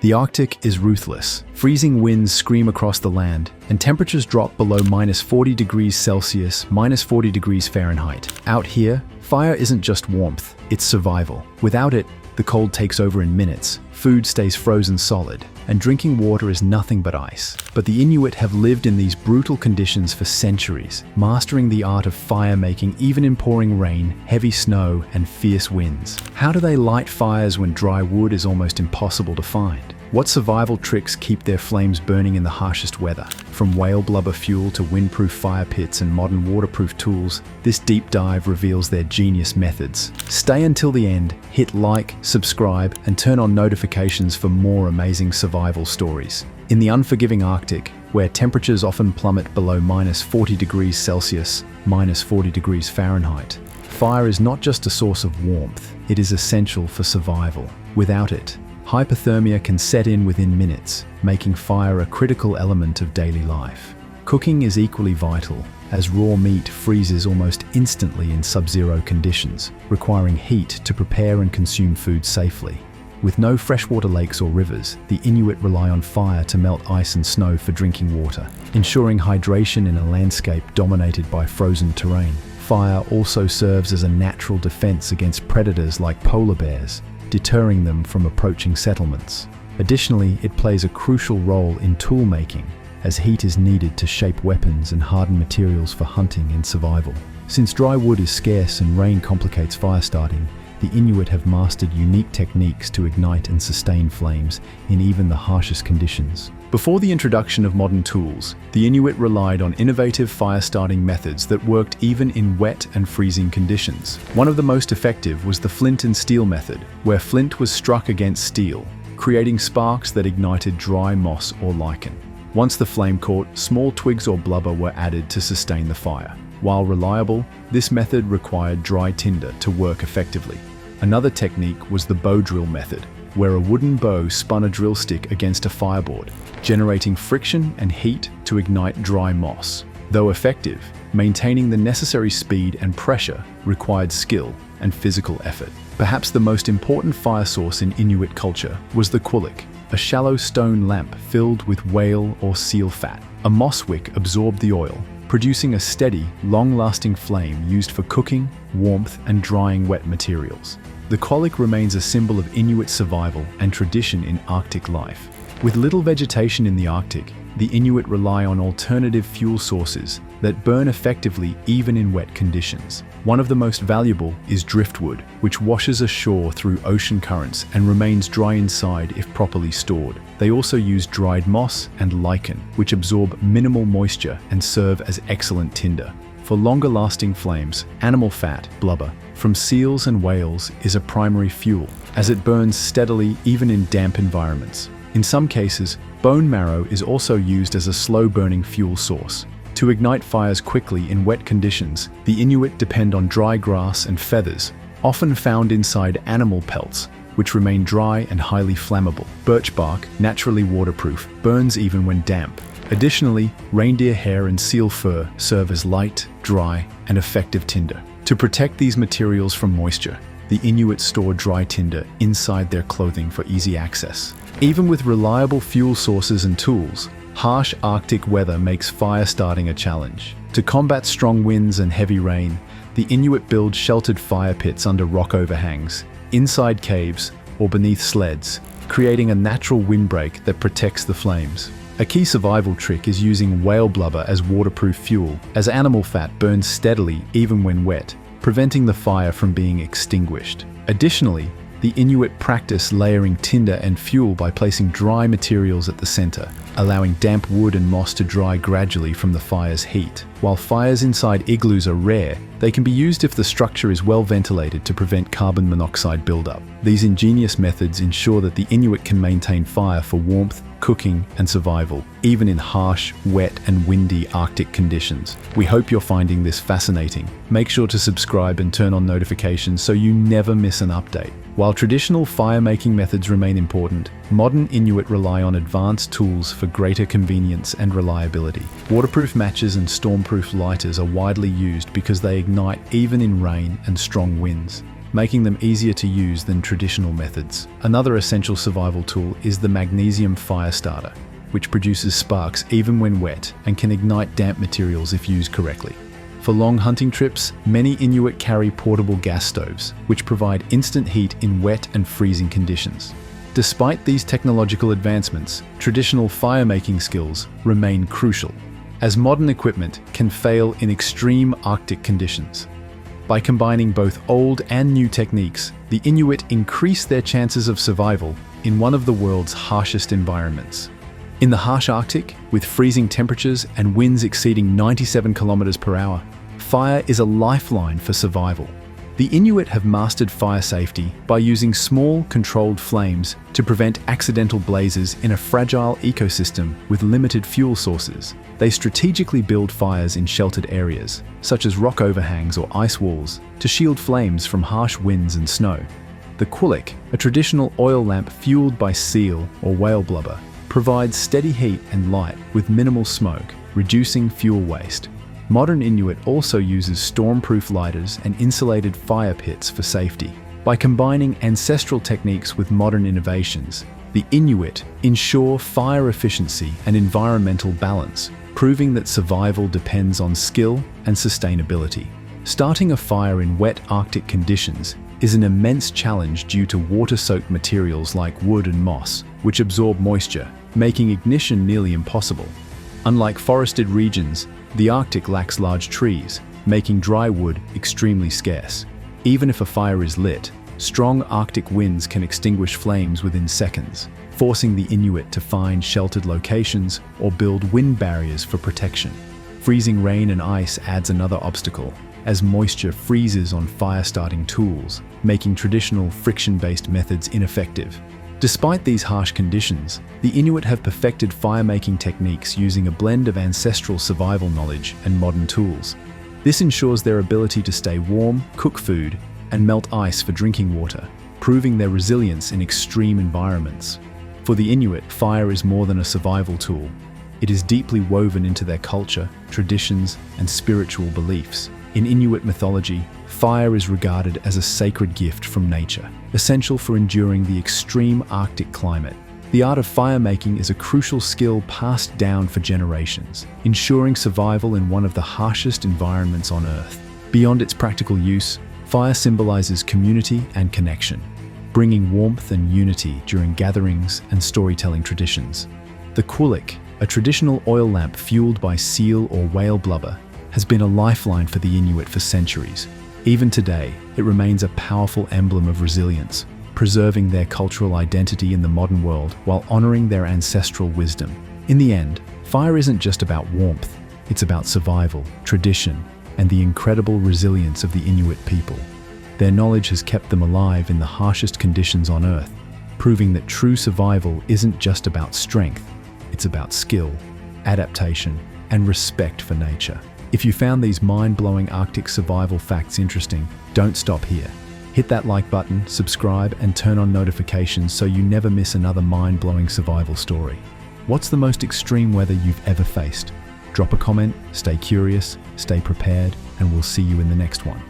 The Arctic is ruthless. Freezing winds scream across the land, and temperatures drop below -40 degrees Celsius, -40 degrees Fahrenheit. Out here, fire isn't just warmth, it's survival. Without it, the cold takes over in minutes, food stays frozen solid, and drinking water is nothing but ice. But the Inuit have lived in these brutal conditions for centuries, mastering the art of fire making even in pouring rain, heavy snow, and fierce winds. How do they light fires when dry wood is almost impossible to find? What survival tricks keep their flames burning in the harshest weather? From whale blubber fuel to windproof fire pits and modern waterproof tools, this deep dive reveals their genius methods. Stay until the end, hit like, subscribe, and turn on notifications for more amazing survival stories. In the unforgiving Arctic, where temperatures often plummet below -40 degrees Celsius, -40 degrees Fahrenheit, fire is not just a source of warmth, it is essential for survival. Without it, hypothermia can set in within minutes, making fire a critical element of daily life. Cooking is equally vital, as raw meat freezes almost instantly in sub-zero conditions, requiring heat to prepare and consume food safely. With no freshwater lakes or rivers, the Inuit rely on fire to melt ice and snow for drinking water, ensuring hydration in a landscape dominated by frozen terrain. Fire also serves as a natural defense against predators like polar bears, deterring them from approaching settlements. Additionally, it plays a crucial role in tool making, as heat is needed to shape weapons and harden materials for hunting and survival. Since dry wood is scarce and rain complicates fire starting, the Inuit have mastered unique techniques to ignite and sustain flames in even the harshest conditions. Before the introduction of modern tools, the Inuit relied on innovative fire-starting methods that worked even in wet and freezing conditions. One of the most effective was the flint and steel method, where flint was struck against steel, creating sparks that ignited dry moss or lichen. Once the flame caught, small twigs or blubber were added to sustain the fire. While reliable, this method required dry tinder to work effectively. Another technique was the bow drill method, where a wooden bow spun a drill stick against a fireboard, generating friction and heat to ignite dry moss. Though effective, maintaining the necessary speed and pressure required skill and physical effort. Perhaps the most important fire source in Inuit culture was the quillik, a shallow stone lamp filled with whale or seal fat. A moss wick absorbed the oil, producing a steady, long-lasting flame used for cooking, warmth, and drying wet materials. The quillik remains a symbol of Inuit survival and tradition in Arctic life. With little vegetation in the Arctic, the Inuit rely on alternative fuel sources that burn effectively even in wet conditions. One of the most valuable is driftwood, which washes ashore through ocean currents and remains dry inside if properly stored. They also use dried moss and lichen, which absorb minimal moisture and serve as excellent tinder. For longer-lasting flames, animal fat, blubber, from seals and whales is a primary fuel, as it burns steadily even in damp environments. In some cases, bone marrow is also used as a slow-burning fuel source. To ignite fires quickly in wet conditions, the Inuit depend on dry grass and feathers, often found inside animal pelts, which remain dry and highly flammable. Birch bark, naturally waterproof, burns even when damp. Additionally, reindeer hair and seal fur serve as light, dry, and effective tinder. To protect these materials from moisture, the Inuit store dry tinder inside their clothing for easy access. Even with reliable fuel sources and tools, harsh Arctic weather makes fire starting a challenge. To combat strong winds and heavy rain, the Inuit build sheltered fire pits under rock overhangs, inside caves, or beneath sleds, creating a natural windbreak that protects the flames. A key survival trick is using whale blubber as waterproof fuel, as animal fat burns steadily even when wet, preventing the fire from being extinguished. Additionally, the Inuit practice layering tinder and fuel by placing dry materials at the center, allowing damp wood and moss to dry gradually from the fire's heat. While fires inside igloos are rare, they can be used if the structure is well ventilated to prevent carbon monoxide buildup. These ingenious methods ensure that the Inuit can maintain fire for warmth, cooking, and survival, even in harsh, wet, and windy Arctic conditions. We hope you're finding this fascinating. Make sure to subscribe and turn on notifications so you never miss an update. While traditional fire-making methods remain important, modern Inuit rely on advanced tools for greater convenience and reliability. Waterproof matches and stormproof lighters are widely used because they ignite even in rain and strong winds. making them easier to use than traditional methods. Another essential survival tool is the magnesium fire starter, which produces sparks even when wet and can ignite damp materials if used correctly. For long hunting trips, many Inuit carry portable gas stoves, which provide instant heat in wet and freezing conditions. Despite these technological advancements, traditional fire-making skills remain crucial, as modern equipment can fail in extreme Arctic conditions. By combining both old and new techniques, the Inuit increase their chances of survival in one of the world's harshest environments. In the harsh Arctic, with freezing temperatures and winds exceeding 97 kilometers per hour, fire is a lifeline for survival. The Inuit have mastered fire safety by using small, controlled flames to prevent accidental blazes in a fragile ecosystem with limited fuel sources. They strategically build fires in sheltered areas, such as rock overhangs or ice walls, to shield flames from harsh winds and snow. The quillik, a traditional oil lamp fueled by seal or whale blubber, provides steady heat and light with minimal smoke, reducing fuel waste. Modern Inuit also uses storm-proof lighters and insulated fire pits for safety. By combining ancestral techniques with modern innovations, the Inuit ensure fire efficiency and environmental balance, proving that survival depends on skill and sustainability. Starting a fire in wet Arctic conditions is an immense challenge due to water-soaked materials like wood and moss, which absorb moisture, making ignition nearly impossible. Unlike forested regions, the Arctic lacks large trees, making dry wood extremely scarce. Even if a fire is lit, strong Arctic winds can extinguish flames within seconds, forcing the Inuit to find sheltered locations or build wind barriers for protection. Freezing rain and ice adds another obstacle, as moisture freezes on fire-starting tools, making traditional friction-based methods ineffective. Despite these harsh conditions, the Inuit have perfected fire-making techniques using a blend of ancestral survival knowledge and modern tools. This ensures their ability to stay warm, cook food, and melt ice for drinking water, proving their resilience in extreme environments. For the Inuit, fire is more than a survival tool. It is deeply woven into their culture, traditions, and spiritual beliefs. In Inuit mythology, fire is regarded as a sacred gift from nature, essential for enduring the extreme Arctic climate. The art of fire-making is a crucial skill passed down for generations, ensuring survival in one of the harshest environments on Earth. Beyond its practical use, fire symbolizes community and connection, bringing warmth and unity during gatherings and storytelling traditions. The quillik, a traditional oil lamp fueled by seal or whale blubber, has been a lifeline for the Inuit for centuries. Even today, it remains a powerful emblem of resilience, preserving their cultural identity in the modern world while honoring their ancestral wisdom. In the end, fire isn't just about warmth, it's about survival, tradition, and the incredible resilience of the Inuit people. Their knowledge has kept them alive in the harshest conditions on Earth, proving that true survival isn't just about strength, it's about skill, adaptation, and respect for nature. If you found these mind-blowing Arctic survival facts interesting, don't stop here. Hit that like button, subscribe, and turn on notifications so you never miss another mind-blowing survival story. What's the most extreme weather you've ever faced? Drop a comment, stay curious, stay prepared, and we'll see you in the next one.